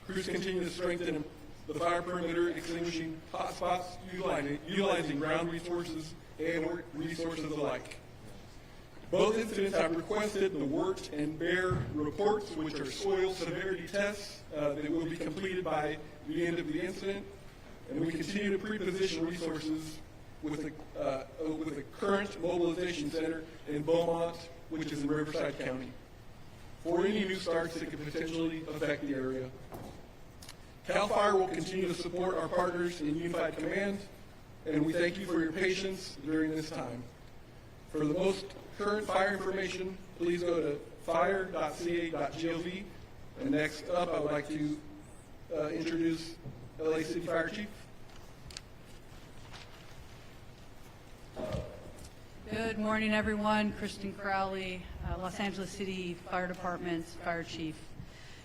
Crews continue to strengthen the fire perimeter, extinguishing hotspots, utilizing ground resources and resources alike. Both incidents have requested the WORT and BEAR reports, which are soil severity tests that will be completed by the end of the incident. And we continue to pre-position resources with the current mobilization center in Beaumont, which is in Riverside County, for any new starts that could potentially affect the area. CAL FIRE will continue to support our partners in Unified Command, and we thank you for your patience during this time. For the most current fire information, please go to fire.ca.gov. And next up, I would like to introduce LA City Fire Chief. Good morning, everyone. Kristen Crowley, Los Angeles City Fire Department's Fire Chief.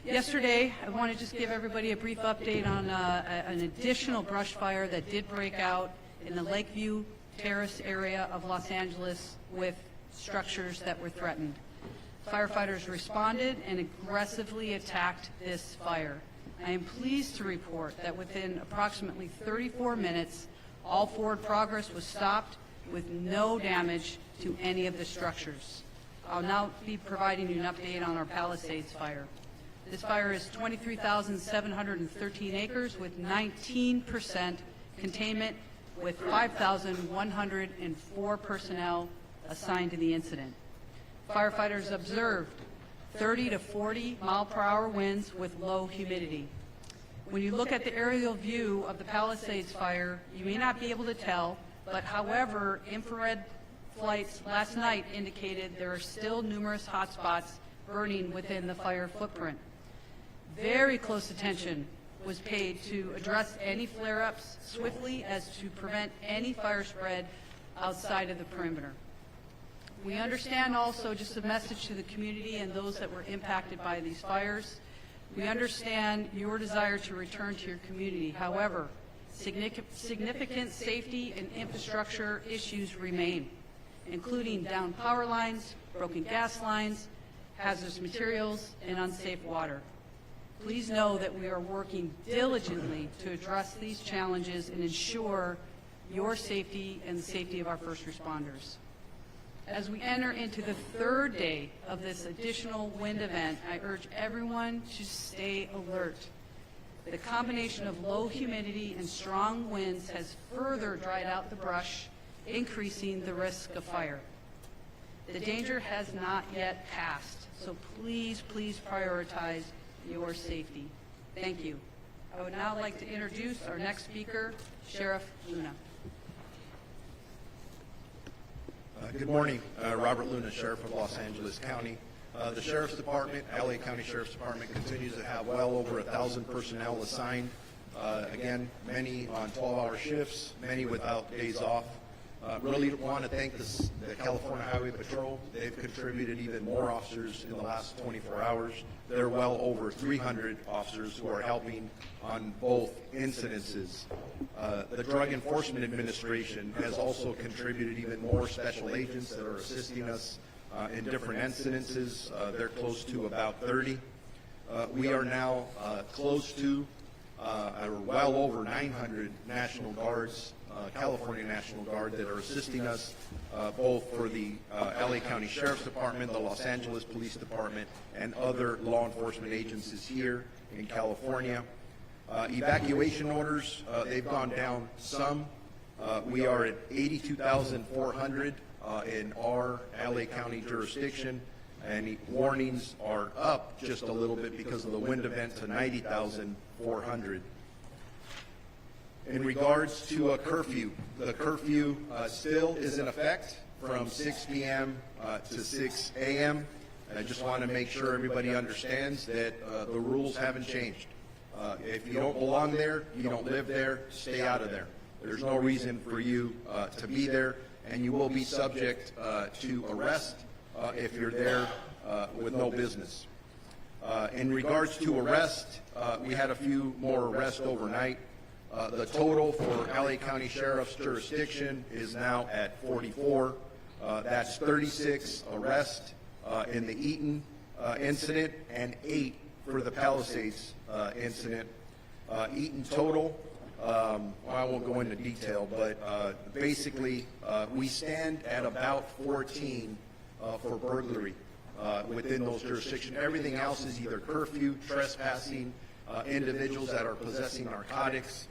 Yesterday, I want to just give everybody a brief update on an additional brush fire that did break out in the Lakeview Terrace area of Los Angeles with structures that were threatened. Firefighters responded and aggressively attacked this fire. I am pleased to report that within approximately 34 minutes, all forward progress was stopped with no damage to any of the structures. I'll now be providing you an update on our Palisades fire. This fire is 23,713 acres with 19% containment, with 5,104 personnel assigned to the incident. Firefighters observed 30 to 40 mile-per-hour winds with low humidity. When you look at the aerial view of the Palisades fire, you may not be able to tell, but however, infrared flights last night indicated there are still numerous hot spots burning within the fire footprint. Very close attention was paid to address any flare-ups swiftly as to prevent any fire spread outside of the perimeter. We understand also, just a message to the community and those that were impacted by these fires, we understand your desire to return to your community. However, significant safety and infrastructure issues remain, including downed power lines, broken gas lines, hazardous materials, and unsafe water. Please know that we are working diligently to address these challenges and ensure your safety and the safety of our first responders. As we enter into the third day of this additional wind event, I urge everyone to stay alert. The combination of low humidity and strong winds has further dried out the brush, increasing the risk of fire. The danger has not yet passed, so please, please prioritize your safety. Thank you. I would now like to introduce our next speaker, Sheriff Luna. Good morning. Robert Luna, Sheriff of Los Angeles County. The Sheriff's Department, LA County Sheriff's Department, continues to have well over 1,000 personnel assigned. Again, many on 12-hour shifts, many without days off. Really want to thank the California Highway Patrol. They've contributed even more officers in the last 24 hours. There are well over 300 officers who are helping on both incidences. The Drug Enforcement Administration has also contributed even more special agents that are assisting us in different incidences. They're close to about 30. We are now close to well over 900 National Guards, California National Guard, that are assisting us both for the LA County Sheriff's Department, the Los Angeles Police Department, and other law enforcement agencies here in California. Evacuation orders, they've gone down some. We are at 82,400 in our LA County jurisdiction, and warnings are up just a little bit because of the wind event to 90,400. In regards to a curfew, the curfew still is in effect from 6 p.m. to 6 a.m. I just want to make sure everybody understands that the rules haven't changed. If you don't belong there, you don't live there, stay out of there. There's no reason for you to be there, and you will be subject to arrest if you're there with no business. In regards to arrest, we had a few more arrests overnight. The total for LA County Sheriff's jurisdiction is now at 44. That's 36 arrests in the Eaton incident and 8 for the Palisades incident. Eaton total, well, I won't go into detail, but basically, we stand at about 14 for burglary within those jurisdictions. Everything else is either curfew, trespassing, individuals that are possessing narcotics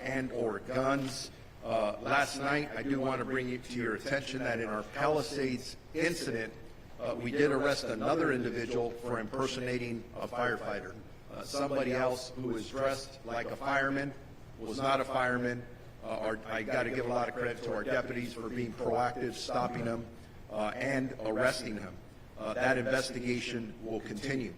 and/or guns. Last night, I do want to bring it to your attention that in our Palisades incident, we did arrest another individual for impersonating a firefighter. Somebody else who was dressed like a fireman was not a fireman. I got to give a lot of credit to our deputies for being proactive, stopping him, and arresting him. That investigation will continue.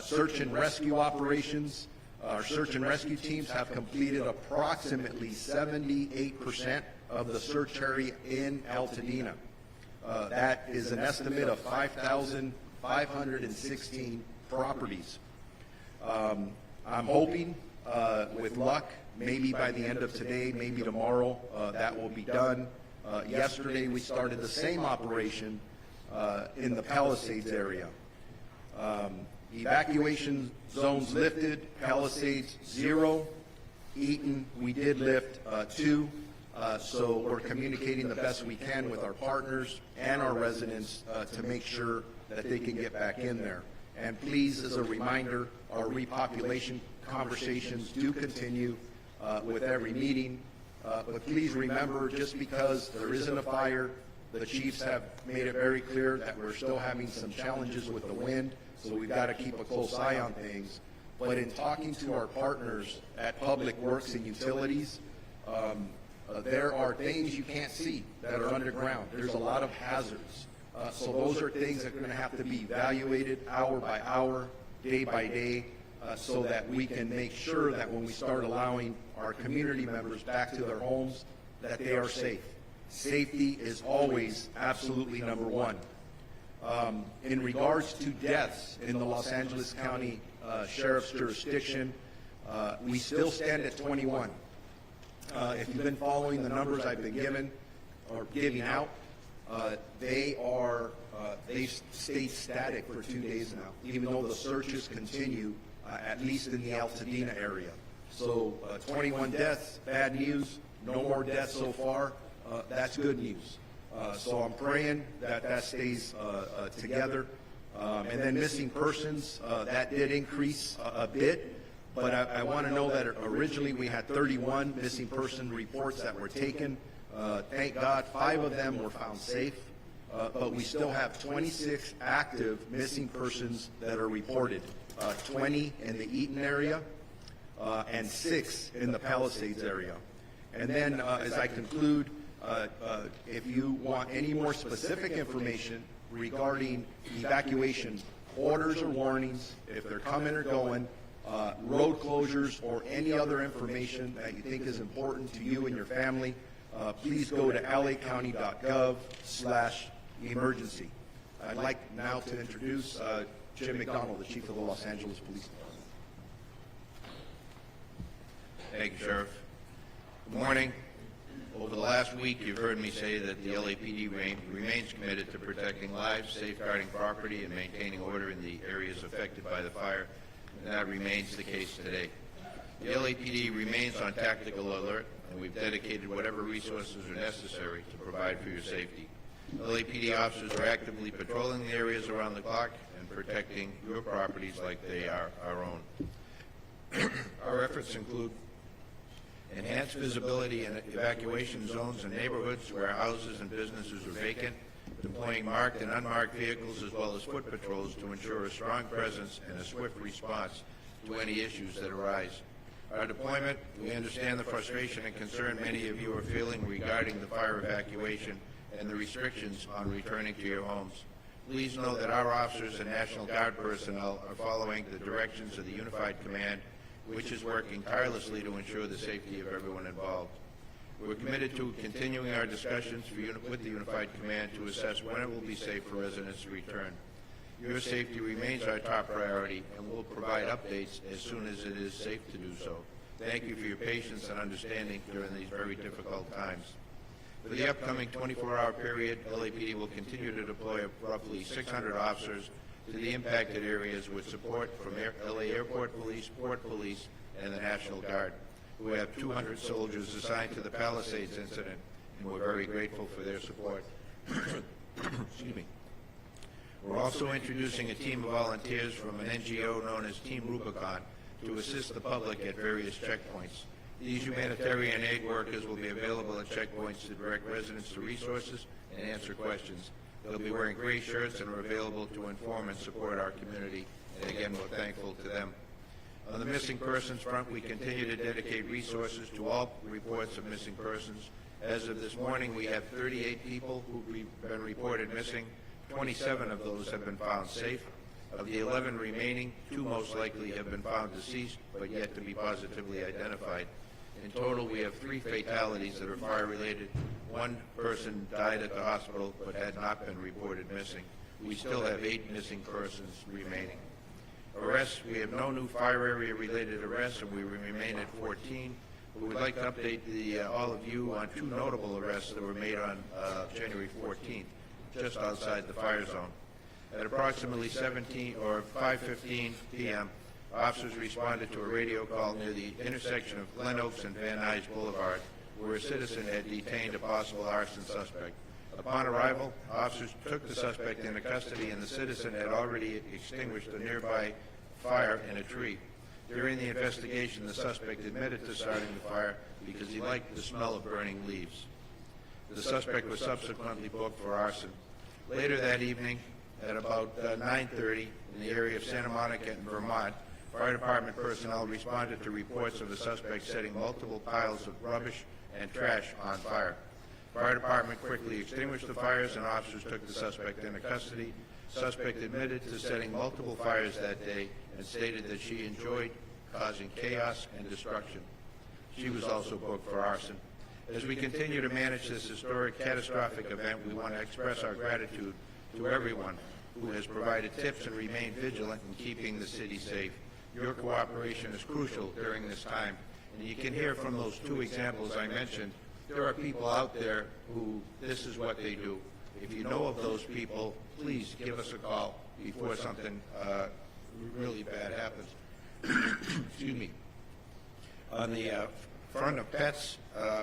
Search and rescue operations. Our search and rescue teams have completed approximately 78% of the search area in Altadena. That is an estimate of 5,516 properties. I'm hoping, with luck, maybe by the end of today, maybe tomorrow, that will be done. Yesterday, we started the same operation in the Palisades area. Evacuation zones lifted, Palisades 0, Eaton we did lift 2, so we're communicating the best we can with our partners and our residents to make sure that they can get back in there. And please, as a reminder, our repopulation conversations do continue with every meeting, but please remember, just because there isn't a fire, the chiefs have made it very clear that we're still having some challenges with the wind, so we've got to keep a close eye on things. But in talking to our partners at Public Works and Utilities, there are things you can't see that are underground. There's a lot of hazards. So those are things that are going to have to be evaluated hour by hour, day by day, so that we can make sure that when we start allowing our community members back to their homes, that they are safe. Safety is always absolutely number one. In regards to deaths in the Los Angeles County Sheriff's jurisdiction, we still stand at 21. If you've been following the numbers I've been given or giving out, they've stayed static for 2 days now, even though the searches continue, at least in the Altadena area. So 21 deaths, bad news. No more deaths so far. That's good news. So I'm praying that that stays together. And then missing persons, that did increase a bit. But I want to know that originally we had 31 missing person reports that were taken. Thank God 5 of them were found safe. But we still have 26 active missing persons that are reported. 20 in the Eaton area and 6 in the Palisades area. And then as I conclude, if you want any more specific information regarding evacuation orders or warnings, if they're coming or going, road closures, or any other information that you think is important to you and your family, please go to lacounty.gov/emergency. I'd like now to introduce Jim McDonald, the Chief of the Los Angeles Police Department. Thank you, Sheriff. Good morning. Over the last week, you've heard me say that the LAPD remains committed to protecting lives, safeguarding property, and maintaining order in the areas affected by the fire, and that remains the case today. The LAPD remains on tactical alert, and we've dedicated whatever resources are necessary to provide for your safety. LAPD officers are actively patrolling the areas around the clock and protecting your properties like they are our own. Our efforts include enhanced visibility in evacuation zones in neighborhoods where houses and businesses are vacant, deploying marked and unmarked vehicles as well as foot patrols to ensure a strong presence and a swift response to any issues that arise. Our deployment, we understand the frustration and concern many of you are feeling regarding the fire evacuation and the restrictions on returning to your homes. Please know that our officers and National Guard personnel are following the directions of the Unified Command, which is working tirelessly to ensure the safety of everyone involved. We're committed to continuing our discussions with the Unified Command to assess when it will be safe for residents to return. Your safety remains our top priority, and we'll provide updates as soon as it is safe to do so. Thank you for your patience and understanding during these very difficult times. For the upcoming 24-hour period, LAPD will continue to deploy roughly 600 officers to the impacted areas with support from LA Airport Police, Port Police, and the National Guard. We have 200 soldiers assigned to the Palisades incident, and we're very grateful for their support. Excuse me. We're also introducing a team of volunteers from an NGO known as Team Rubicon to assist the public at various checkpoints. These humanitarian aid workers will be available at checkpoints to direct residents to resources and answer questions. They'll be wearing gray shirts and are available to inform and support our community, and again, we're thankful to them. On the missing persons front, we continue to dedicate resources to all reports of missing persons. As of this morning, we have 38 people who've been reported missing. 27 of those have been found safe. Of the 11 remaining, 2 most likely have been found deceased, but yet to be positively identified. In total, we have 3 fatalities that are fire-related. 1 person died at the hospital, but had not been reported missing. We still have 8 missing persons remaining. Arrests, we have no new fire area-related arrests, and we remain at 14. We would like to update all of you on 2 notable arrests that were made on January 14th, just outside the fire zone. At approximately 5:15 p.m., officers responded to a radio call near the intersection of Glen Oaks and Van Nuys Boulevard, where a citizen had detained a possible arson suspect. Upon arrival, officers took the suspect into custody, and the citizen had already extinguished a nearby fire in a tree. During the investigation, the suspect admitted to starting the fire because he liked the smell of burning leaves. The suspect was subsequently booked for arson. Later that evening, at about 9:30 in the area of Santa Monica and Vermont, fire department personnel responded to reports of the suspect setting multiple piles of rubbish and trash on fire. Fire department quickly extinguished the fires, and officers took the suspect into custody. Suspect admitted to setting multiple fires that day and stated that she enjoyed causing chaos and destruction. She was also booked for arson. As we continue to manage this historic, catastrophic event, we want to express our gratitude to everyone who has provided tips and remained vigilant in keeping the city safe. Your cooperation is crucial during this time. And you can hear from those 2 examples I mentioned, there are people out there who this is what they do. If you know of those people, please give us a call before something really bad happens. Excuse me. On the front of pets,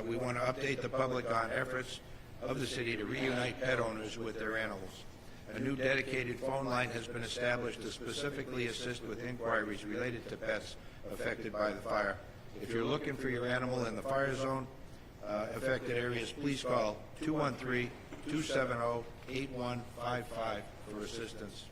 we want to update the public on efforts of the city to reunite pet owners with their animals. A new dedicated phone line has been established to specifically assist with inquiries related to pets affected by the fire. If you're looking for your animal in the fire zone affected areas, please call 213-270-8155 for assistance.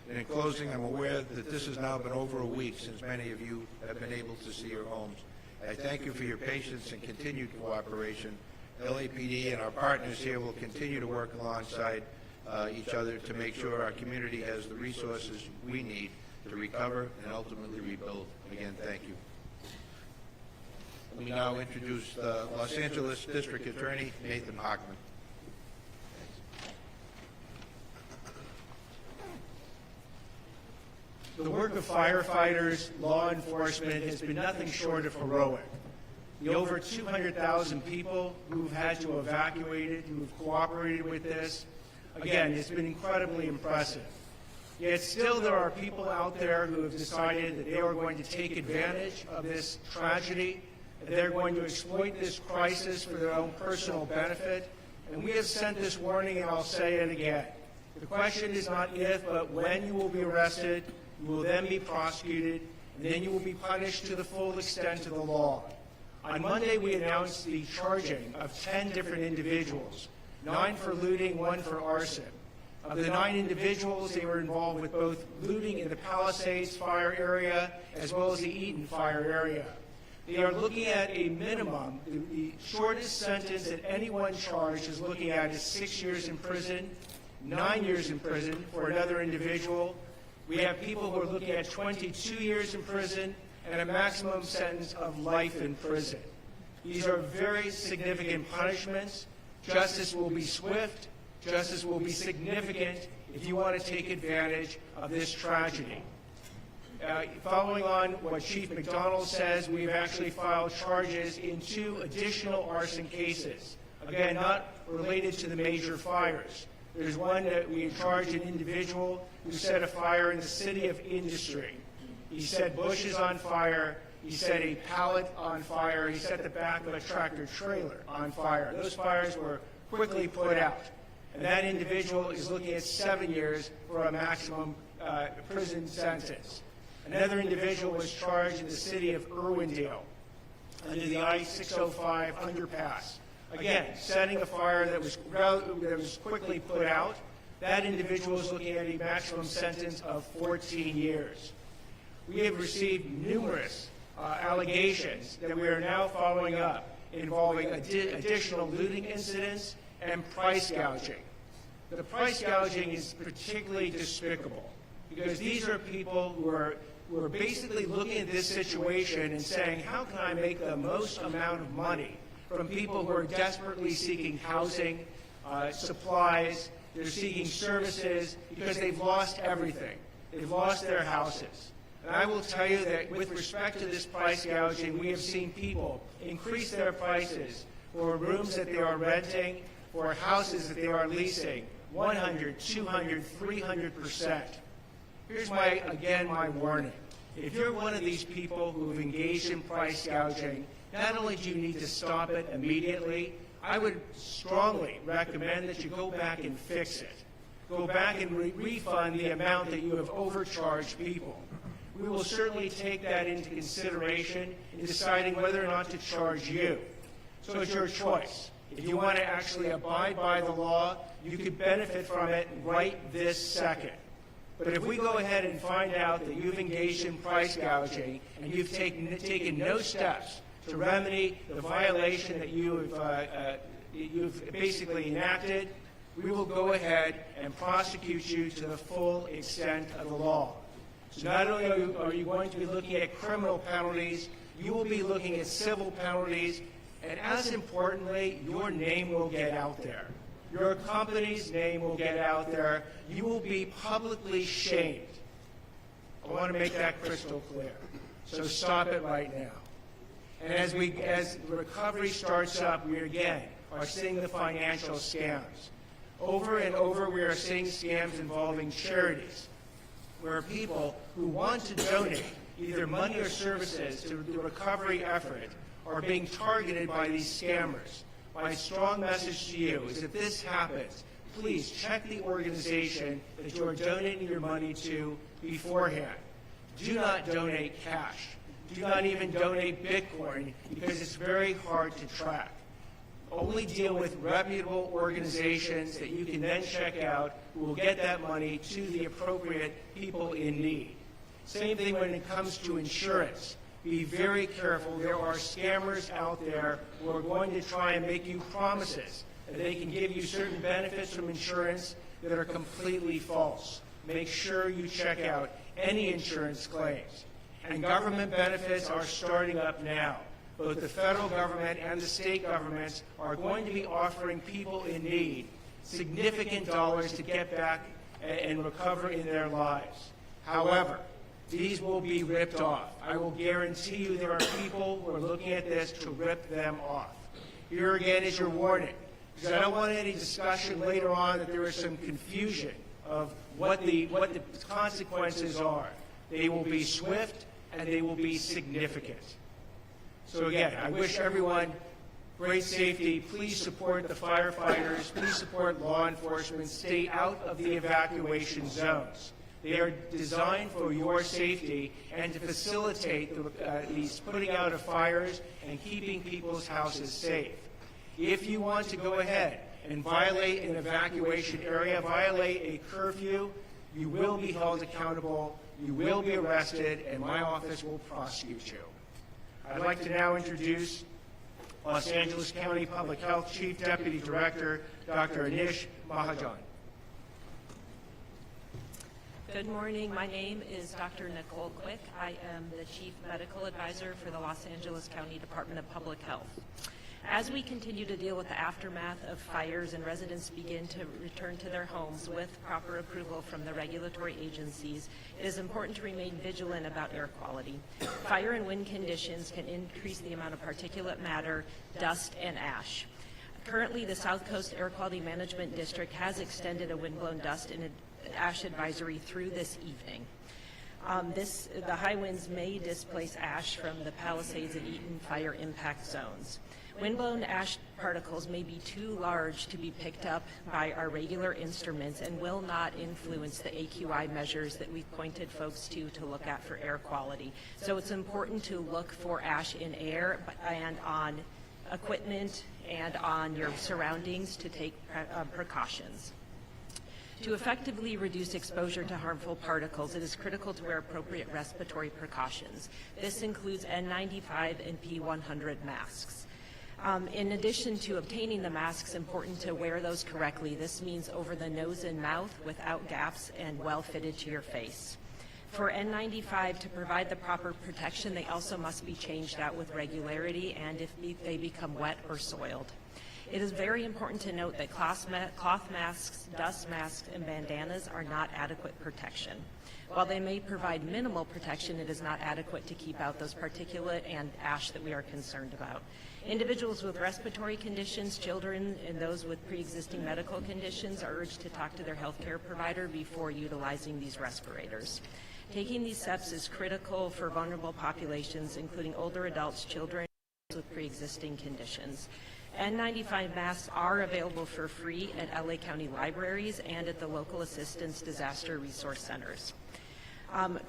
And in closing, I'm aware that this has now been over a week since many of you have been able to see your homes. I thank you for your patience and continued cooperation. LAPD and our partners here will continue to work alongside each other to make sure our community has the resources we need to recover and ultimately rebuild. Again, thank you. Let me now introduce the Los Angeles District Attorney, Nathan Hochman. The work of firefighters, law enforcement has been nothing short of heroic. The over 200,000 people who've had to evacuate it, who've cooperated with this, again, it's been incredibly impressive. Yet still there are people out there who have decided that they are going to take advantage of this tragedy, and they're going to exploit this crisis for their own personal benefit. And we have sent this warning, and I'll say it again. The question is not if, but when you will be arrested. You will then be prosecuted, and then you will be punished to the full extent of the law. On Monday, we announced the charging of 10 different individuals, 9 for looting, 1 for arson. Of the 9 individuals, they were involved with both looting in the Palisades fire area as well as the Eaton fire area. They are looking at a minimum. The shortest sentence that anyone charged is looking at is 6 years in prison, 9 years in prison for another individual. We have people who are looking at 22 years in prison and a maximum sentence of life in prison. These are very significant punishments. Justice will be swift. Justice will be significant if you want to take advantage of this tragedy. Following on what Chief McDonald says, we've actually filed charges in 2 additional arson cases. Again, not related to the major fires. There's one that we charged an individual who set a fire in the city of Industry. He set bushes on fire. He set a pallet on fire. He set the back of a tractor trailer on fire. Those fires were quickly put out. And that individual is looking at 7 years for a maximum prison sentence. Another individual was charged in the city of Irwindale under the I-605 underpass. Again, setting a fire that was quickly put out. That individual is looking at a maximum sentence of 14 years. We have received numerous allegations that we are now following up involving additional looting incidents and price gouging. The price gouging is particularly despicable because these are people who are basically looking at this situation and saying, how can I make the most amount of money from people who are desperately seeking housing, supplies, they're seeking services because they've lost everything. They've lost their houses. And I will tell you that with respect to this price gouging, we have seen people increase their prices for rooms that they are renting, for houses that they are leasing, 100, 200, 300%. Here's my warning. If you're one of these people who have engaged in price gouging, not only do you need to stop it immediately, I would strongly recommend that you go back and fix it. Go back and refund the amount that you have overcharged people. We will certainly take that into consideration in deciding whether or not to charge you. So it's your choice. If you want to actually abide by the law, you could benefit from it right this second. But if we go ahead and find out that you've engaged in price gouging and you've taken no steps to remedy the violation that you've basically enacted, we will go ahead and prosecute you to the full extent of the law. So not only are you going to be looking at criminal penalties, you will be looking at civil penalties, and as importantly, your name will get out there. Your company's name will get out there. You will be publicly shamed. I want to make that crystal clear. So stop it right now. And as recovery starts up, we again are seeing the financial scams. Over and over, we are seeing scams involving charities, where people who want to donate either money or services to the recovery effort are being targeted by these scammers. My strong message to you is if this happens, please check the organization that you are donating your money to beforehand. Do not donate cash. Do not even donate Bitcoin because it's very hard to track. Only deal with reputable organizations that you can then check out who will get that money to the appropriate people in need. Same thing when it comes to insurance. Be very careful. There are scammers out there who are going to try and make you promises that they can give you certain benefits from insurance that are completely false. Make sure you check out any insurance claims. And government benefits are starting up now. Both the federal government and the state governments are going to be offering people in need significant dollars to get back and recover in their lives. However, these will be ripped off. I will guarantee you there are people who are looking at this to rip them off. Here again is your warning, because I don't want any discussion later on that there is some confusion of what the consequences are. They will be swift and they will be significant. So again, I wish everyone great safety. Please support the firefighters. Please support law enforcement. Stay out of the evacuation zones. They are designed for your safety and to facilitate these putting out of fires and keeping people's houses safe. If you want to go ahead and violate an evacuation area, violate a curfew, you will be held accountable, you will be arrested, and my office will prosecute you. I'd like to now introduce Los Angeles County Public Health Chief Deputy Director, Dr. Anish Mahajan. Good morning. My name is Dr. Nicole Quick. I am the Chief Medical Advisor for the Los Angeles County Department of Public Health. As we continue to deal with the aftermath of fires and residents begin to return to their homes with proper approval from the regulatory agencies, it is important to remain vigilant about air quality. Fire and wind conditions can increase the amount of particulate matter, dust, and ash. Currently, the South Coast Air Quality Management District has extended a windblown dust and ash advisory through this evening. The high winds may displace ash from the Palisades and Eaton fire impact zones. Windblown ash particles may be too large to be picked up by our regular instruments and will not influence the AQI measures that we've pointed folks to look at for air quality. So it's important to look for ash in air and on equipment and on your surroundings to take precautions. To effectively reduce exposure to harmful particles, it is critical to wear appropriate respiratory precautions. This includes N95 and P100 masks. In addition to obtaining the masks, important to wear those correctly. This means over the nose and mouth without gaps and well fitted to your face. For N95 to provide the proper protection, they also must be changed out with regularity and if they become wet or soiled. It is very important to note that cloth masks, dust masks, and bandanas are not adequate protection. While they may provide minimal protection, it is not adequate to keep out those particulate and ash that we are concerned about. Individuals with respiratory conditions, children, and those with pre-existing medical conditions are urged to talk to their healthcare provider before utilizing these respirators. Taking these steps is critical for vulnerable populations, including older adults, children, and those with pre-existing conditions. N95 masks are available for free at LA County libraries and at the local assistance disaster resource centers.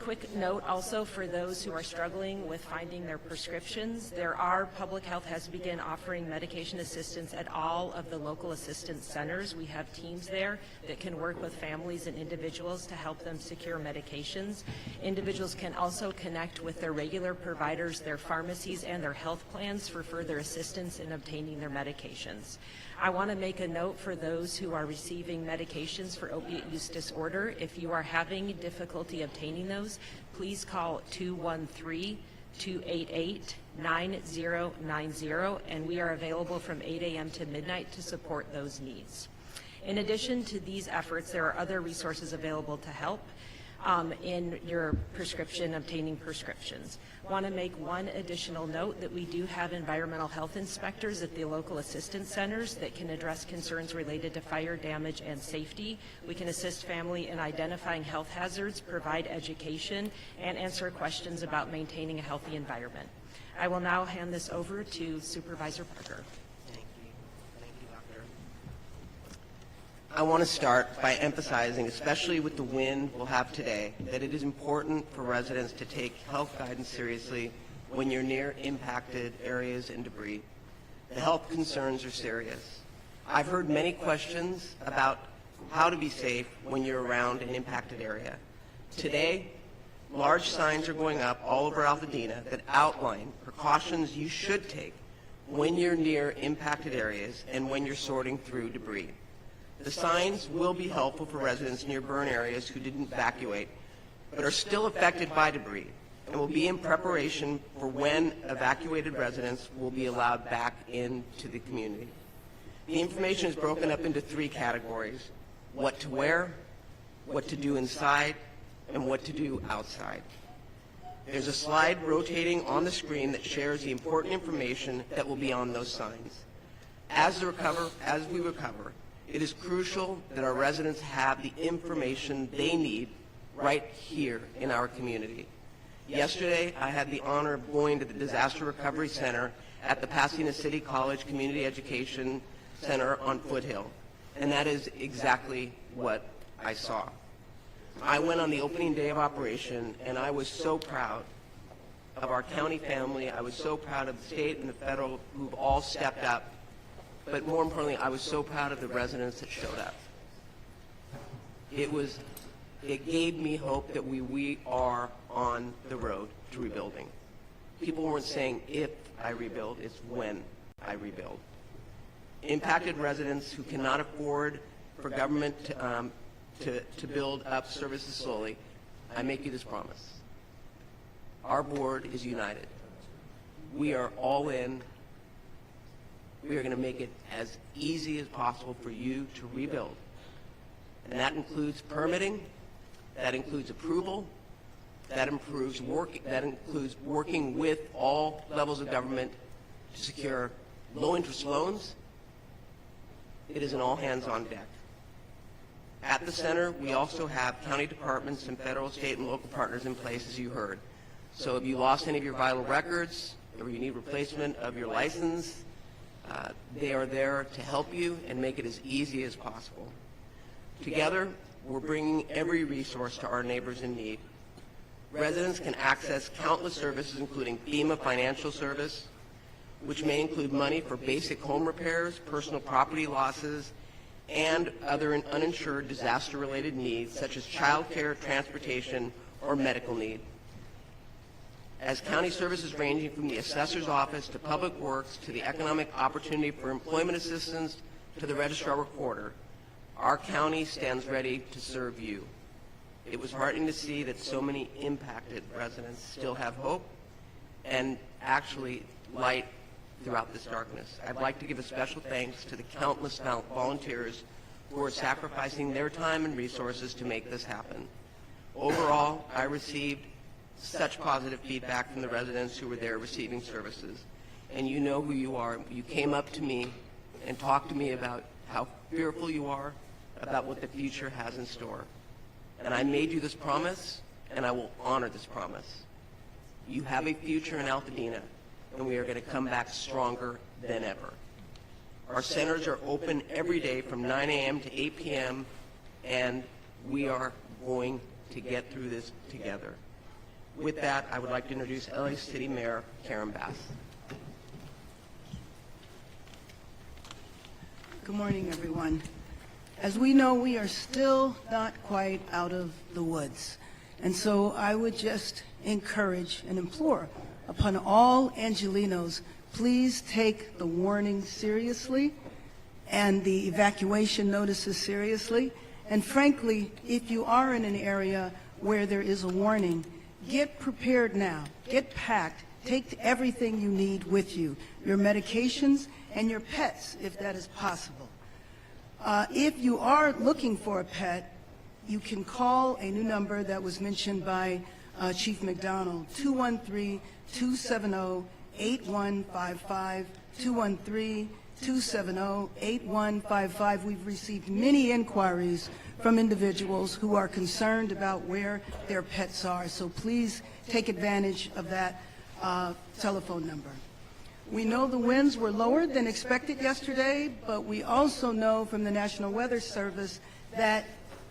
Quick note also for those who are struggling with finding their prescriptions, Public Health has begun offering medication assistance at all of the local assistance centers. We have teams there that can work with families and individuals to help them secure medications. Individuals can also connect with their regular providers, their pharmacies, and their health plans for further assistance in obtaining their medications. I want to make a note for those who are receiving medications for opiate use disorder. If you are having difficulty obtaining those, please call 213-288-9090, and we are available from 8 a.m. to midnight to support those needs. In addition to these efforts, there are other resources available to help in your obtaining prescriptions. Want to make one additional note that we do have environmental health inspectors at the local assistance centers that can address concerns related to fire damage and safety. We can assist family in identifying health hazards, provide education, and answer questions about maintaining a healthy environment. I will now hand this over to Supervisor Parker. I want to start by emphasizing, especially with the wind we'll have today, that it is important for residents to take health guidance seriously when you're near impacted areas and debris. The health concerns are serious. I've heard many questions about how to be safe when you're around an impacted area. Today, large signs are going up all over Altadena that outline precautions you should take when you're near impacted areas and when you're sorting through debris. The signs will be helpful for residents near burn areas who didn't evacuate, but are still affected by debris, and will be in preparation for when evacuated residents will be allowed back into the community. The information is broken up into 3 categories: what to wear, what to do inside, and what to do outside. There's a slide rotating on the screen that shares the important information that will be on those signs. As we recover, it is crucial that our residents have the information they need right here in our community. Yesterday, I had the honor of going to the Disaster Recovery Center at the Pasadena City College Community Education Center on Foothill, and that is exactly what I saw. I went on the opening day of operation, and I was so proud of our county family. I was so proud of the state and the federal who've all stepped up. But more importantly, I was so proud of the residents that showed up. It gave me hope that we are on the road to rebuilding. People weren't saying if I rebuild, it's when I rebuild. Impacted residents who cannot afford for government to build up services slowly, I make you this promise. Our board is united. We are all in. We are going to make it as easy as possible for you to rebuild. And that includes permitting, that includes approval, that includes working with all levels of government to secure low-interest loans it is an all-hands-on deck. At the center, we also have county departments and federal, state, and local partners in place, as you heard. So if you lost any of your vital records, or you need replacement of your license, they are there to help you and make it as easy as possible. Together, we're bringing every resource to our neighbors in need. Residents can access countless services, including FEMA financial service, which may include money for basic home repairs, personal property losses, and other uninsured disaster-related needs, such as child care, transportation, or medical need. As county services ranging from the assessor's office to public works to the economic opportunity for employment assistance to the registrar recorder, our county stands ready to serve you. It was heartening to see that so many impacted residents still have hope and actually light throughout this darkness. I'd like to give a special thanks to the countless volunteers who are sacrificing their time and resources to make this happen. Overall, I received such positive feedback from the residents who were there receiving services. And you know who you are. You came up to me and talked to me about how fearful you are about what the future has in store. And I made you this promise, and I will honor this promise. You have a future in Altadena, and we are going to come back stronger than ever. Our centers are open every day from 9 a.m. to 8 p.m., and we are going to get through this together. With that, I would like to introduce LA City Mayor Karen Bass. Good morning, everyone. As we know, we are still not quite out of the woods. And so I would just encourage and implore upon all Angelenos, please take the warning seriously and the evacuation notices seriously. And frankly, if you are in an area where there is a warning, get prepared now. Get packed. Take everything you need with you, your medications and your pets, if that is possible. If you are looking for a pet, you can call a new number that was mentioned by Chief McDonald, 213-270-8155, 213-270-8155. We've received many inquiries from individuals who are concerned about where their pets are, so please take advantage of that telephone number. We know the winds were lower than expected yesterday, but we also know from the National Weather Service that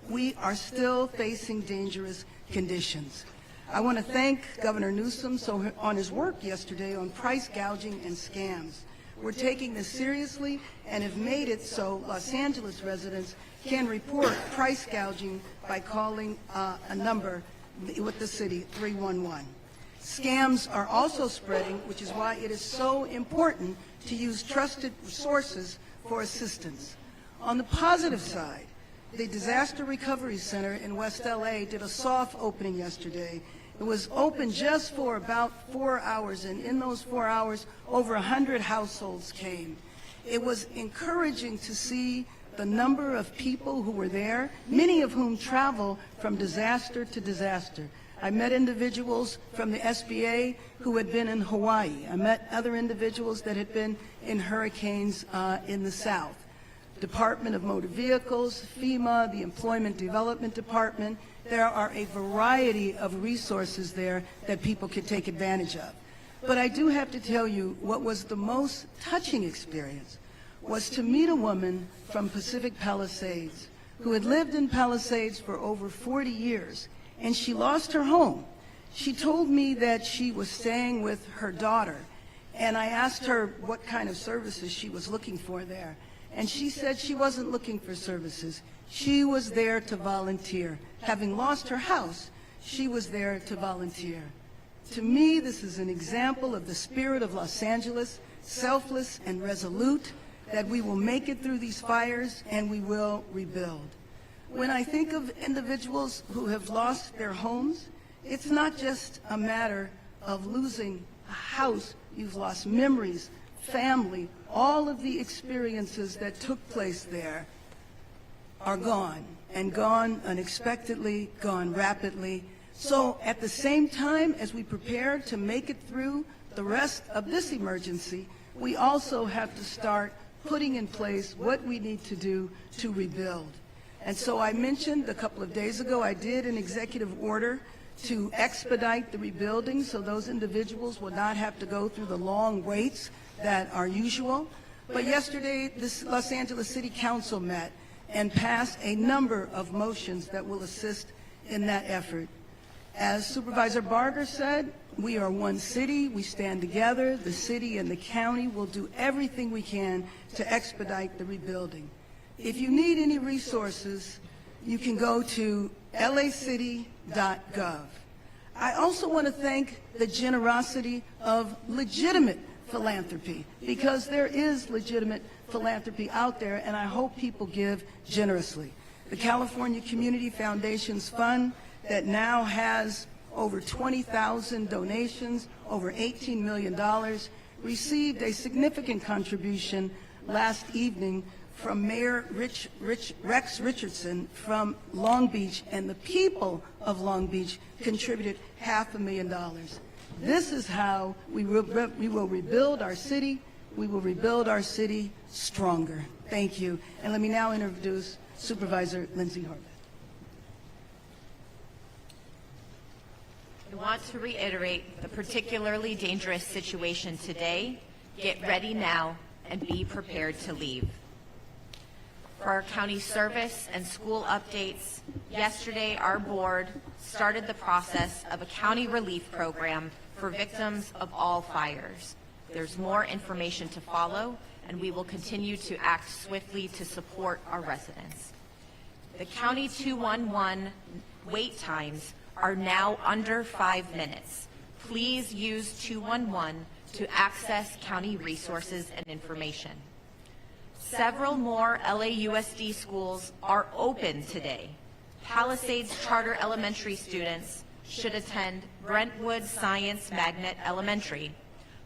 we are still facing dangerous conditions. I want to thank Governor Newsom on his work yesterday on price gouging and scams. We're taking this seriously and have made it so Los Angeles residents can report price gouging by calling a number with the city, 311. Scams are also spreading, which is why it is so important to use trusted sources for assistance. On the positive side, the Disaster Recovery Center in West LA did a soft opening yesterday. It was open just for about 4 hours, and in those 4 hours, over 100 households came. It was encouraging to see the number of people who were there, many of whom travel from disaster to disaster. I met individuals from the SBA who had been in Hawaii. I met other individuals that had been in hurricanes in the South. Department of Motor Vehicles, FEMA, the Employment Development Department. There are a variety of resources there that people could take advantage of. But I do have to tell you, what was the most touching experience was to meet a woman from Pacific Palisades who had lived in Palisades for over 40 years, and she lost her home. She told me that she was staying with her daughter, and I asked her what kind of services she was looking for there. And she said she wasn't looking for services. She was there to volunteer. Having lost her house, she was there to volunteer. To me, this is an example of the spirit of Los Angeles, selfless and resolute, that we will make it through these fires and we will rebuild. When I think of individuals who have lost their homes, it's not just a matter of losing a house. You've lost memories, family, all of the experiences that took place there are gone, and gone unexpectedly, gone rapidly. So at the same time as we prepare to make it through the rest of this emergency, we also have to start putting in place what we need to do to rebuild. And so I mentioned a couple of days ago, I did an executive order to expedite the rebuilding so those individuals will not have to go through the long waits that are usual. But yesterday, this Los Angeles City Council met and passed a number of motions that will assist in that effort. As Supervisor Barger said, we are one city, we stand together, the city and the county will do everything we can to expedite the rebuilding. If you need any resources, you can go to lacity.gov. I also want to thank the generosity of legitimate philanthropy, because there is legitimate philanthropy out there, and I hope people give generously. The California Community Foundation's fund that now has over 20,000 donations, over $18 million, received a significant contribution last evening from Mayor Rex Richardson from Long Beach, and the people of Long Beach contributed $500,000. This is how we will rebuild our city. We will rebuild our city stronger. Thank you. And let me now introduce Supervisor Lindsay Horvath. I want to reiterate the particularly dangerous situation today. Get ready now and be prepared to leave. For our county service and school updates, yesterday our board started the process of a county relief program for victims of all fires. There's more information to follow, and we will continue to act swiftly to support our residents. The County 211 wait times are now under 5 minutes. Please use 211 to access county resources and information. Several more LAUSD schools are open today. Palisades Charter Elementary students should attend Brentwood Science Magnet Elementary.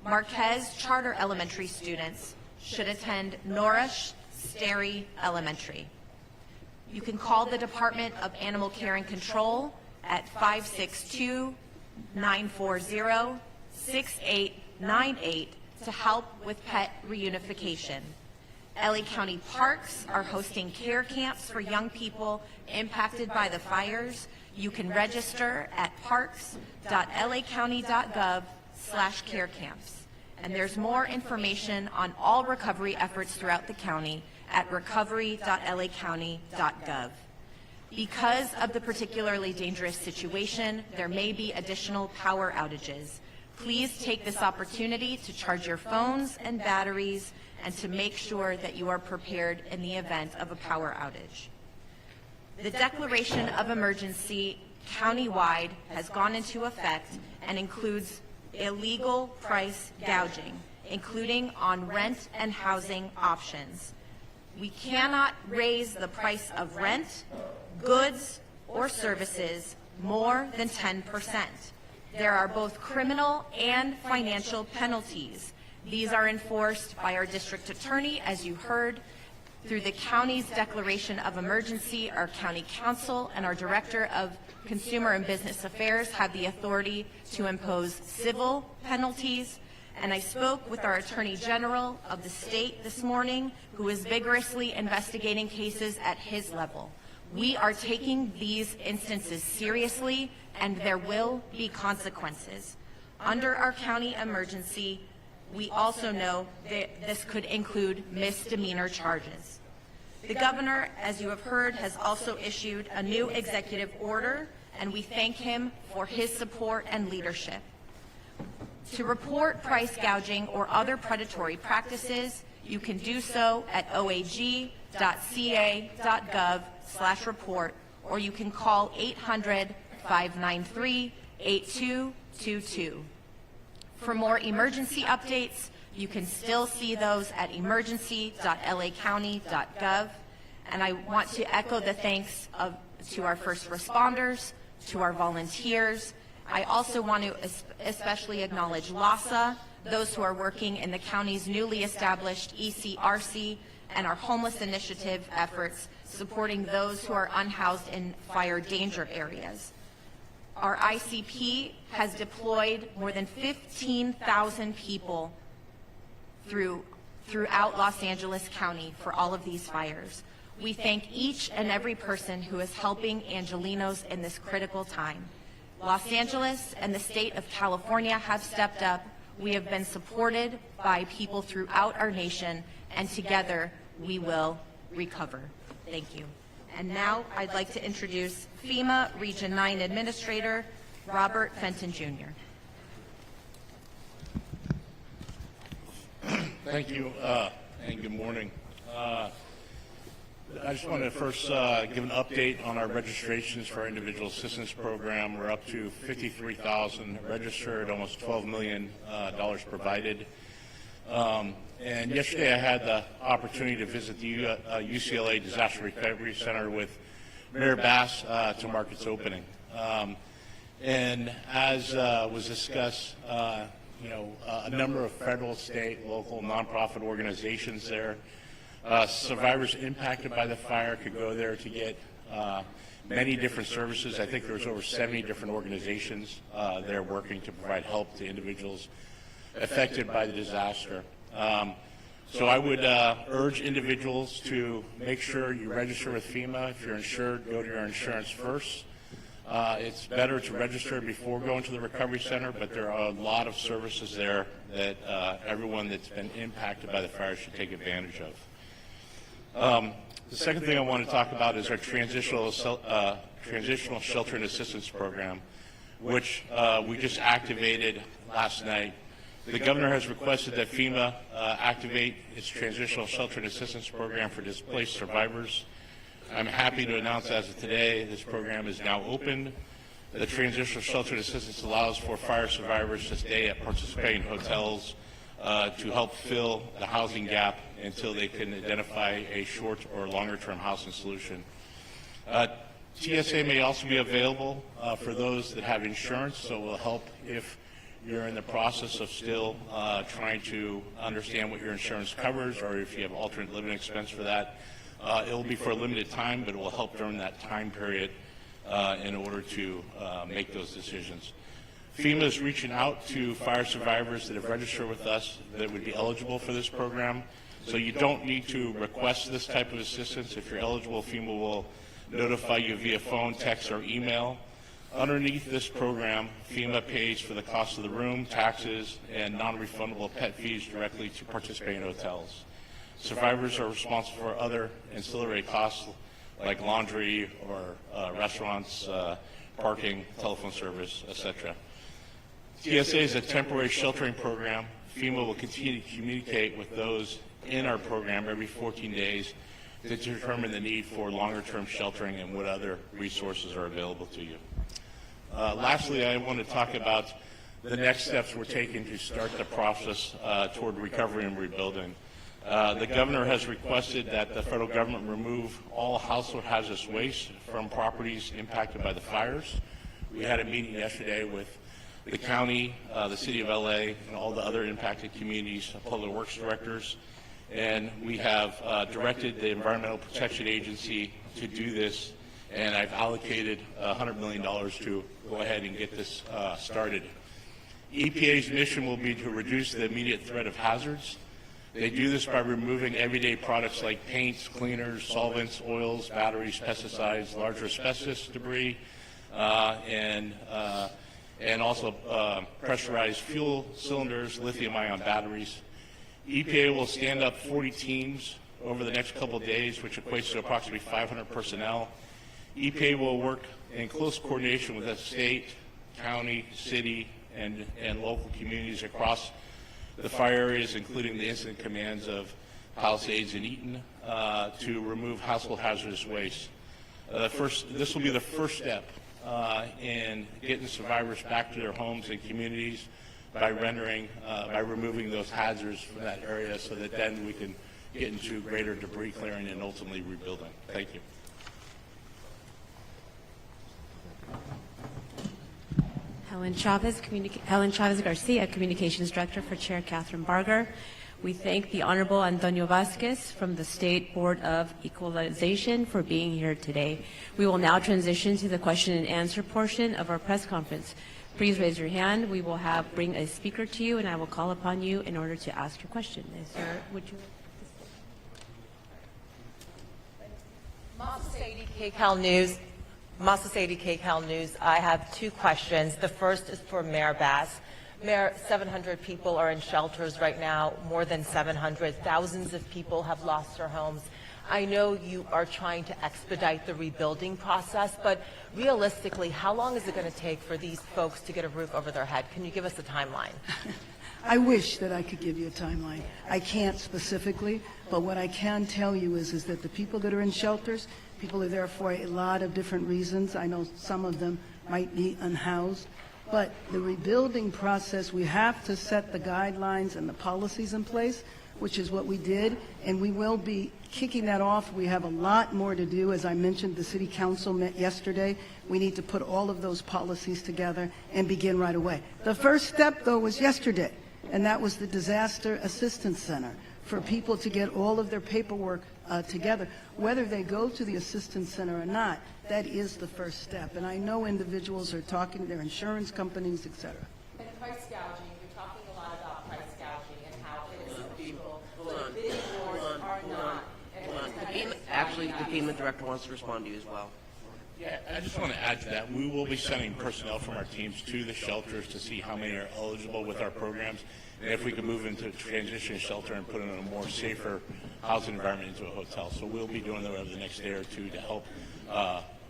Marquez Charter Elementary students should attend Norrish Sterry Elementary. You can call the Department of Animal Care and Control at 562-940-6898 to help with pet reunification. LA County Parks are hosting care camps for young people impacted by the fires. You can register at parks.lacounty.gov/care camps. And there's more information on all recovery efforts throughout the county at recovery.lacounty.gov. Because of the particularly dangerous situation, there may be additional power outages. Please take this opportunity to charge your phones and batteries and to make sure that you are prepared in the event of a power outage. The declaration of emergency countywide has gone into effect and includes illegal price gouging, including on rent and housing options. We cannot raise the price of rent, goods, or services more than 10%. There are both criminal and financial penalties. These are enforced by our district attorney, as you heard, through the county's declaration of emergency. Our county council and our director of consumer and business affairs have the authority to impose civil penalties. And I spoke with our attorney general of the state this morning, who is vigorously investigating cases at his level. We are taking these instances seriously, and there will be consequences. Under our county emergency, we also know that this could include misdemeanor charges. The governor, as you have heard, has also issued a new executive order, and we thank him for his support and leadership. To report price gouging or other predatory practices, you can do so at oag.ca.gov/report, or you can call 800-593-8222. For more emergency updates, you can still see those at emergency.lacounty.gov. And I want to echo the thanks to our first responders, to our volunteers. I also want to especially acknowledge LASA, those who are working in the county's newly established ECRC, and our homeless initiative efforts supporting those who are unhoused in fire danger areas. Our ICP has deployed more than 15,000 people through throughout Los Angeles County for all of these fires. We thank each and every person who is helping Angelenos in this critical time. Los Angeles and the state of California have stepped up. We have been supported by people throughout our nation, and together we will recover. Thank you. And now I'd like to introduce FEMA Region 9 Administrator Robert Fenton Jr. Thank you, and good morning. I just want to first give an update on our registrations for our individual assistance program. We're up to 53,000 registered, almost $12 million provided. And yesterday I had the opportunity to visit the UCLA Disaster Recovery Center with Mayor Bass to mark its opening. And as was discussed, a number of federal, state, local, nonprofit organizations there. Survivors impacted by the fire could go there to get many different services. I think there was over 70 different organizations there working to provide help to individuals affected by the disaster. So I would urge individuals to make sure you register with FEMA. If you're insured, go to your insurance first. It's better to register before going to the recovery center, but there are a lot of services there that everyone that's been impacted by the fire should take advantage of. The second thing I want to talk about is our transitional shelter and assistance program, which we just activated last night. The governor has requested that FEMA activate its transitional shelter and assistance program for displaced survivors. I'm happy to announce as of today this program is now open. The transitional shelter and assistance allows for fire survivors to stay at participating hotels to help fill the housing gap until they can identify a short or longer term housing solution. TSA may also be available for those that have insurance, so it will help if you're in the process of still trying to understand what your insurance covers, or if you have alternate living expense for that. It will be for a limited time, but it will help during that time period in order to make those decisions. FEMA is reaching out to fire survivors that have registered with us that would be eligible for this program. So you don't need to request this type of assistance. If you're eligible, FEMA will notify you via phone, text, or email. Underneath this program, FEMA pays for the cost of the room, taxes, and non-refundable pet fees directly to participating hotels. Survivors are responsible for other ancillary costs like laundry or restaurants, parking, telephone service, etc. TSA is a temporary sheltering program. FEMA will continue to communicate with those in our program every 14 days to determine the need for longer-term sheltering and what other resources are available to you. Lastly, I want to talk about the next steps we're taking to start the process toward recovery and rebuilding. The governor has requested that the federal government remove all household hazardous waste from properties impacted by the fires. We had a meeting yesterday with the county, the city of LA, and all the other impacted communities, public works directors, and we have directed the Environmental Protection Agency to do this, and I've allocated $100 million to go ahead and get this started. EPA's mission will be to reduce the immediate threat of hazards. They do this by removing everyday products like paints, cleaners, solvents, oils, batteries, pesticides, larger asbestos debris, and also pressurized fuel cylinders, lithium-ion batteries. EPA will stand up 40 teams over the next couple of days, which equates to approximately 500 personnel. EPA will work in close coordination with the state, county, city, and local communities across the fire areas, including the incident commands of Palisades and Eaton, to remove household hazardous waste. This will be the first step in getting survivors back to their homes and communities by removing those hazards from that area, so that then we can get into greater debris clearing and ultimately rebuilding. Thank you. Helen Chavez Garcia, Communications Director for Chair Catherine Barger. We thank the Honorable Antonio Vasquez from the State Board of Equalization for being here today. We will now transition to the question and answer portion of our press conference. please raise your hand. We will bring a speaker to you, and I will call upon you in order to ask your question. Would you? Masa Sadie, KCAL News. Masa Sadie, KCAL News. I have two questions. The first is for Mayor Bass. Mayor, 700 people are in shelters right now, more than 700. Thousands of people have lost their homes. I know you are trying to expedite the rebuilding process, but realistically, how long is it going to take for these folks to get a roof over their head? Can you give us a timeline? I wish that I could give you a timeline. I can't specifically, but what I can tell you is that the people that are in shelters, people are there for a lot of different reasons. I know some of them might be unhoused, but the rebuilding process, we have to set the guidelines and the policies in place, which is what we did, and we will be kicking that off. We have a lot more to do. As I mentioned, the City Council met yesterday. We need to put all of those policies together and begin right away. The first step, though, was yesterday, and that was the Disaster Assistance Center for people to get all of their paperwork together. Whether they go to the Assistance Center or not, that is the first step. And I know individuals are talking to their insurance companies, et cetera. And price gouging, you're talking a lot about price gouging and how it is illegal, but bidding wars are not. Actually, the payment director wants to respond to you as well. Yeah, I just want to add to that. We will be sending personnel from our teams to the shelters to see how many are eligible with our programs, and if we can move into a transition shelter and put in a more safer housing environment into a hotel. So we'll be doing that over the next day or two to help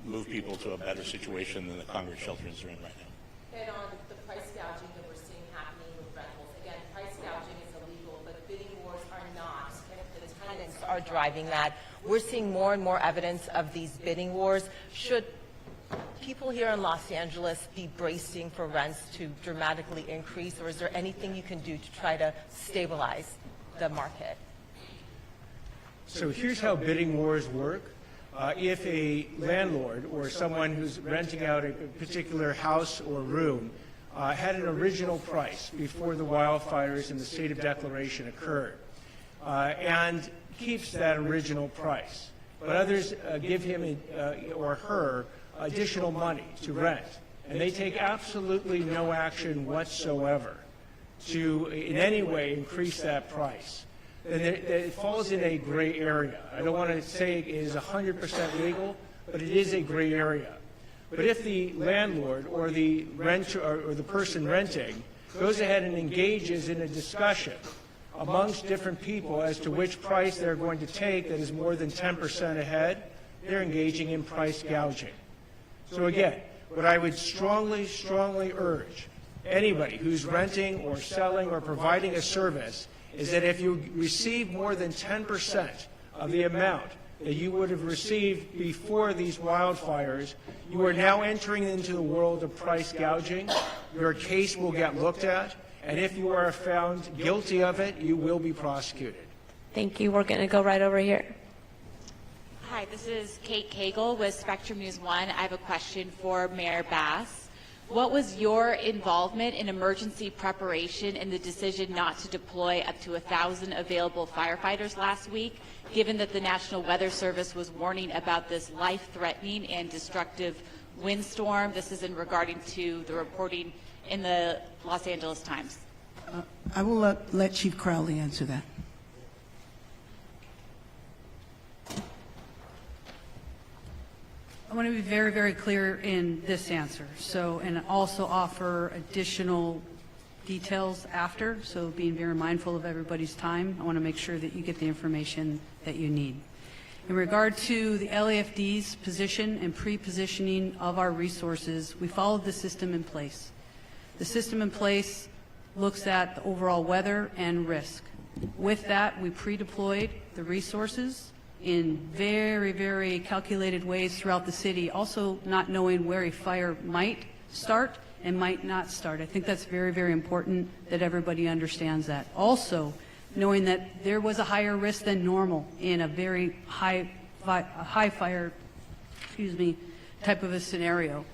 move people to a better situation than the Congress shelters are in right now. And on the price gouging that we're seeing happening with rentals, again, price gouging is illegal, but bidding wars are not. If the tenants are driving that, we're seeing more and more evidence of these bidding wars. Should people here in Los Angeles be bracing for rents to dramatically increase, or is there anything you can do to try to stabilize the market? So here's how bidding wars work. If a landlord or someone who's renting out a particular house or room had an original price before the wildfires and the state of declaration occurred, and keeps that original price, but others give him or her additional money to rent, and they take absolutely no action whatsoever to in any way increase that price, then it falls in a gray area. I don't want to say it is 100% legal, but it is a gray area. But if the landlord or the renter or the person renting goes ahead and engages in a discussion amongst different people as to which price they're going to take that is more than 10% ahead, they're engaging in price gouging. So again, what I would strongly, strongly urge anybody who's renting or selling or providing a service is that if you receive more than 10% of the amount that you would have received before these wildfires, you are now entering into the world of price gouging. Your case will get looked at, and if you are found guilty of it, you will be prosecuted. Thank you. We're going to go right over here. Hi, this is Kate Cagle with Spectrum News 1. I have a question for Mayor Bass. What was your involvement in emergency preparation in the decision not to deploy up to 1,000 available firefighters last week, given that the National Weather Service was warning about this life-threatening and destructive windstorm? This is in regarding to the reporting in the Los Angeles Times. I will let Chief Crowley answer that. I want to be very, very clear in this answer. So, and also offer additional details after. So being very mindful of everybody's time, I want to make sure that you get the information that you need. In regard to the LAFD's position and pre-positioning of our resources, we followed the system in place. The system in place looks at the overall weather and risk. With that, we pre-deployed the resources in very, very calculated ways throughout the city, also not knowing where a fire might start and might not start. I think that's very, very important that everybody understands that. Also, knowing that there was a higher risk than normal in a very high fire, type of a scenario.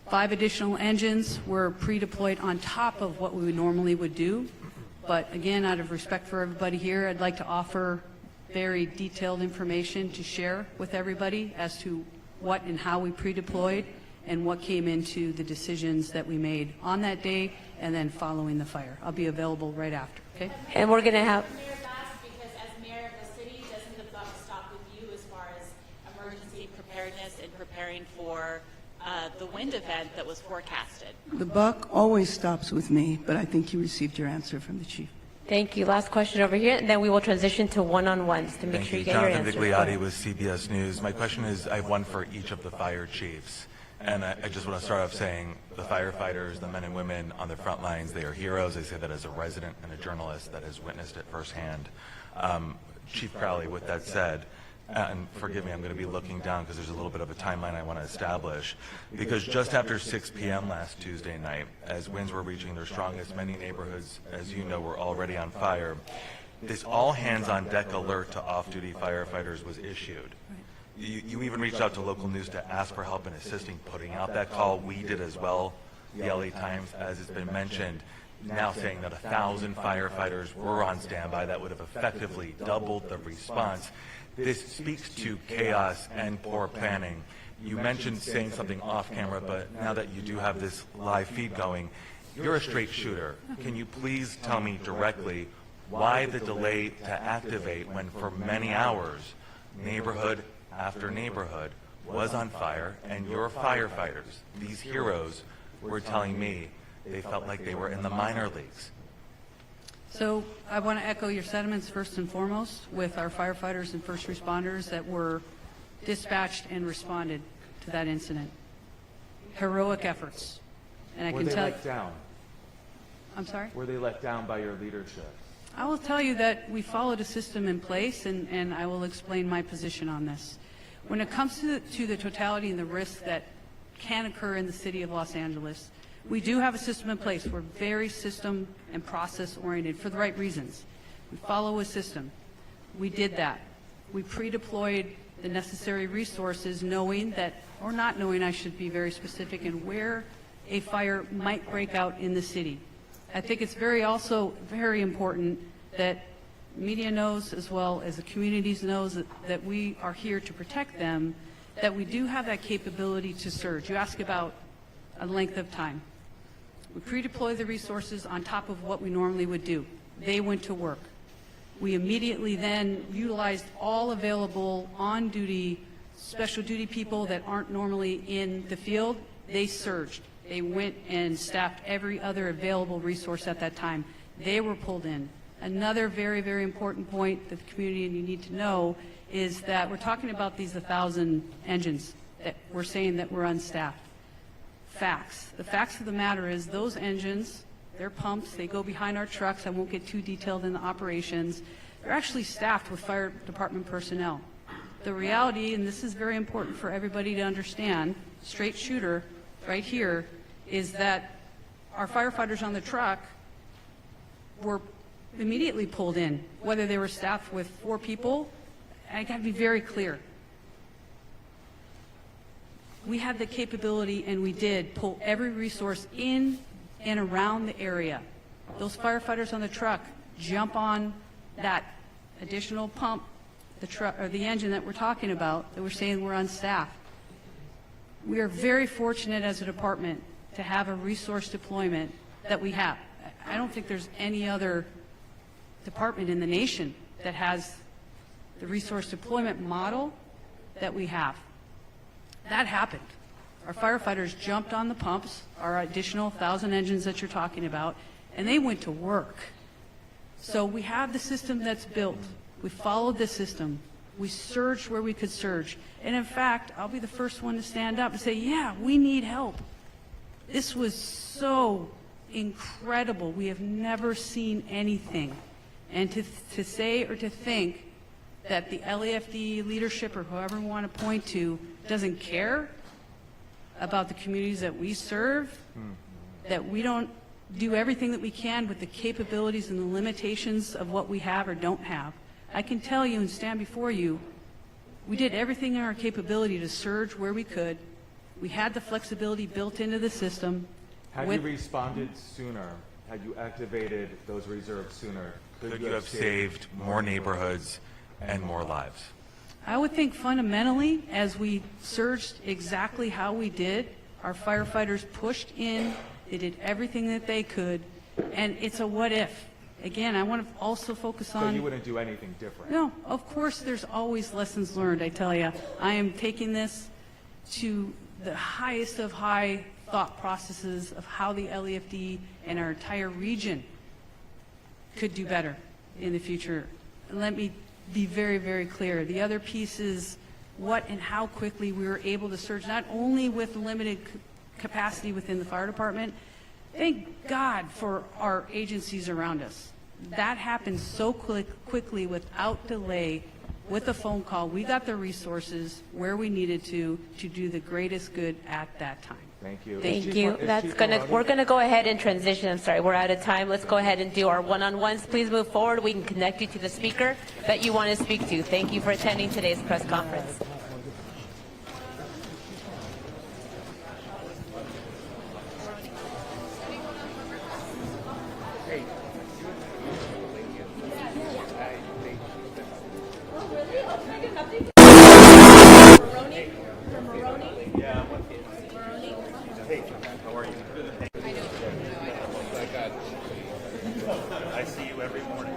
5 additional engines were pre-deployed on top of what we normally would do. But again, out of respect for everybody here, I'd like to offer very detailed information to share with everybody as to what and how we pre-deployed and what came into the decisions that we made on that day and then following the fire. I'll be available right after, okay? And we're going to have... Mayor Bass, because as mayor of the city, doesn't the buck stop with you as far as emergency preparedness and preparing for the wind event that was forecasted? The buck always stops with me, but I think you received your answer from the chief. Thank you. Last question over here, and then we will transition to one-on-ones to make sure you get your answers. Jonathan Vigliotti with CBS News. My question is, I have one for each of the fire chiefs. And I just want to start off saying the firefighters, the men and women on the front lines, they are heroes. I say that as a resident and a journalist that has witnessed it firsthand. Chief Crowley, with that said, and forgive me, I'm going to be looking down because there's a little bit of a timeline I want to establish, because just after 6 p.m. last Tuesday night, as winds were reaching their strongest, many neighborhoods, as you know, were already on fire. This all-hands-on-deck alert to off-duty firefighters was issued. You even reached out to local news to ask for help in assisting putting out that call. We did as well. The LA Times, as it's been mentioned, now saying that 1,000 firefighters were on standby. That would have effectively doubled the response. This speaks to chaos and poor planning. You mentioned saying something off camera, but now that you do have this live feed going, you're a straight shooter. Can you please tell me directly why the delay to activate when for many hours, neighborhood after neighborhood was on fire, and your firefighters, these heroes, were telling me they felt like they were in the minor leagues? So I want to echo your sentiments first and foremost with our firefighters and first responders that were dispatched and responded to that incident. Heroic efforts. And I can tell you... Were they let down? I'm sorry? Were they let down by your leadership? I will tell you that we followed a system in place, and I will explain my position on this. When it comes to the totality and the risk that can occur in the city of Los Angeles, we do have a system in place. We're very system and process oriented for the right reasons. We follow a system. We did that. We pre-deployed the necessary resources knowing that, or not knowing, I should be very specific, in where a fire might break out in the city. I think it's also very important that media knows, as well as the communities knows, that we are here to protect them, that we do have that capability to surge. You ask about a length of time. We pre-deploy the resources on top of what we normally would do. They went to work. We immediately then utilized all available on-duty, special duty people that aren't normally in the field. They surged. They went and staffed every other available resource at that time. They were pulled in. Another very, very important point that the community and you need to know is that we're talking about these 1,000 engines that we're saying that were unstaffed. Facts. The facts of the matter is those engines, they're pumps, they go behind our trucks. I won't get too detailed in the operations. They're actually staffed with fire department personnel. The reality, and this is very important for everybody to understand, straight shooter right here, is that our firefighters on the truck were immediately pulled in, whether they were staffed with 4 people. I got to be very clear. We had the capability, and we did pull every resource in and around the area. Those firefighters on the truck jump on that additional pump, the truck or the engine that we're talking about, that we're saying we're unstaffed. We are very fortunate as a department to have a resource deployment that we have. I don't think there's any other department in the nation that has the resource deployment model that we have. That happened. Our firefighters jumped on the pumps, our additional 1,000 engines that you're talking about, and they went to work. So we have the system that's built. We followed the system. We surged where we could surge. And in fact, I'll be the first one to stand up and say, yeah, we need help. This was so incredible. We have never seen anything. And to say or to think that the LAFD leadership or whoever we want to point to doesn't care about the communities that we serve, that we don't do everything that we can with the capabilities and the limitations of what we have or don't have. I can tell you and stand before you, we did everything in our capability to surge where we could. We had the flexibility built into the system. Had you responded sooner, had you activated those reserves sooner, could you have saved more neighborhoods and more lives? I would think fundamentally, as we surged exactly how we did, Our firefighters pushed in, they did everything that they could, and it's a what if. Again, I want to also focus on... So you wouldn't do anything different? No, of course there's always lessons learned, I tell you. I am taking this to the highest of high thought processes of how the LAFD and our entire region could do better in the future. Let me be very, very clear. The other piece is what and how quickly we were able to surge, not only with limited capacity within the fire department. Thank God for our agencies around us. That happened so quickly without delay with a phone call. We got the resources where we needed to do the greatest good at that time. Thank you. Thank you. We're going to go ahead and transition. I'm sorry, we're out of time. Let's go ahead and do our one-on-ones. Please move forward. We can connect you to the speaker that you want to speak to. Thank you for attending today's press conference. I see you every morning.